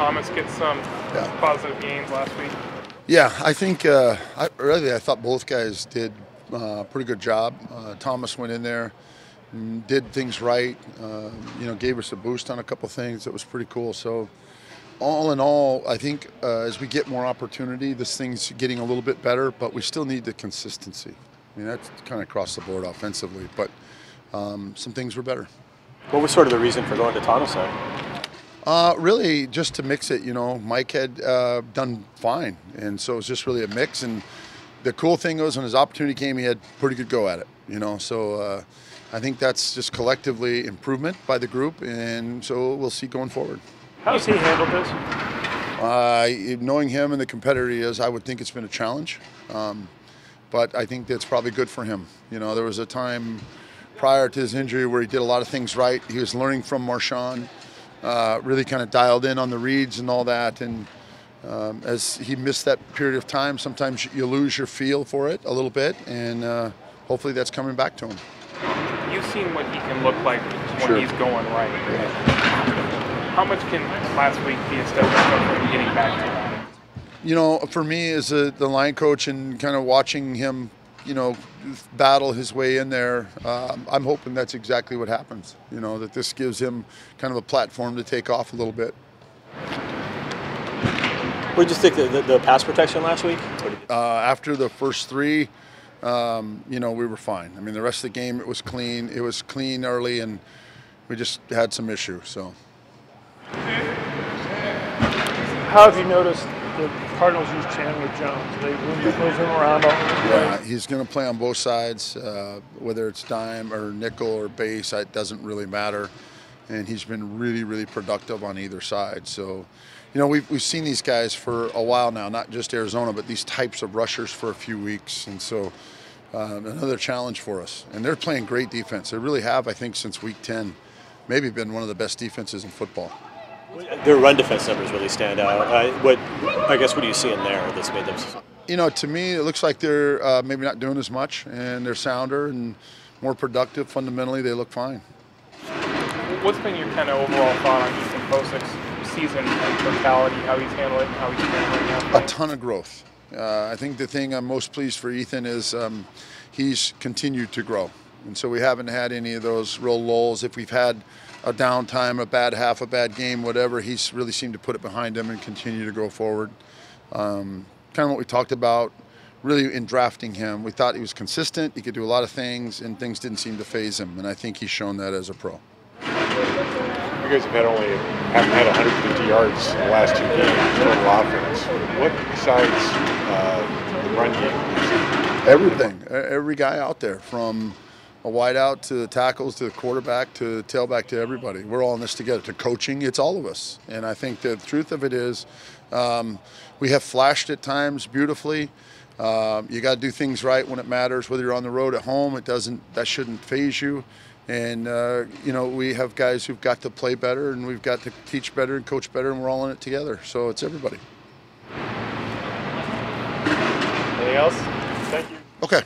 Thomas get some positive gains last week? Yeah, I think I thought both guys did a pretty good job. Thomas went in there, and did things right. Gave us a boost on a couple things that was pretty cool. So, all in all, I think as we get more opportunity, this thing's getting a little bit better. But we still need the consistency. I mean, that's kind of across the board offensively. But some things were better. What was sort of the reason for going to Thomas then? Really, just to mix it. Mike had done fine, and so it was just really a mix. And the cool thing was when his opportunity came, he had pretty good go at it. So I think that's just collectively improvement by the group, and so we'll see going forward. How's he handled this? Knowing him and the competitor he is, I would think it's been a challenge, but I think that's probably good for him. There was a time prior to his injury where he did a lot of things right. He was learning from Marshawn. Really kind of dialed in on the reads and all that, and as he missed that period of time, sometimes you lose your feel for it a little bit, and hopefully that's coming back to him. You've seen what he can look like when he's going right. Yeah. How much can last week be a step up for him getting back to that? For me as the line coach and kind of watching him, battle his way in there, I'm hoping that's exactly what happens. That this gives him kind of a platform to take off a little bit. What did you think the pass protection last week? After the first three, we were fine. I mean, the rest of the game, it was clean. It was clean early, and we just had some issues. So, how have you noticed the Cardinals use Chandler Jones? They move him around all over the place. Yeah, he's going to play on both sides, whether it's dime or nickel or base. It doesn't really matter, and he's been really, really productive on either side. So, we've seen these guys for a while now, not just Arizona, but these types of rushers for a few weeks, and so another challenge for us. And they're playing great defense. They really have, I think, since week 10, maybe been one of the best defenses in football. Their run defense numbers really stand out. What do you see in there that's made them? To me, it looks like they're maybe not doing as much, and they're sounder and more productive. Fundamentally, they look fine. What's been your kind of overall thought on Ethan Posick's season and totality, how he's handling it, how he's handling it? A ton of growth. I think the thing I'm most pleased for Ethan is he's continued to grow. And so we haven't had any of those real lulls. If we've had a downtime, a bad half, a bad game, whatever, he's really seemed to put it behind him and continue to go forward. Kind of what we talked about really in drafting him. We thought he was consistent, he could do a lot of things, and things didn't seem to faze him. And I think he's shown that as a pro. You guys haven't had 150 yards in the last two games, total offense. What besides the run game? Everything. Every guy out there, from a wideout to the tackles to the quarterback to the tailback to everybody. We're all in this together. To coaching, it's all of us. And I think the truth of it is we have flashed at times beautifully. You got to do things right when it matters, whether you're on the road, at home. That shouldn't faze you. And, we have guys who've got to play better, and we've got to teach better and coach better, and we're all in it together. So it's everybody. Anything else? Thank you. Okay.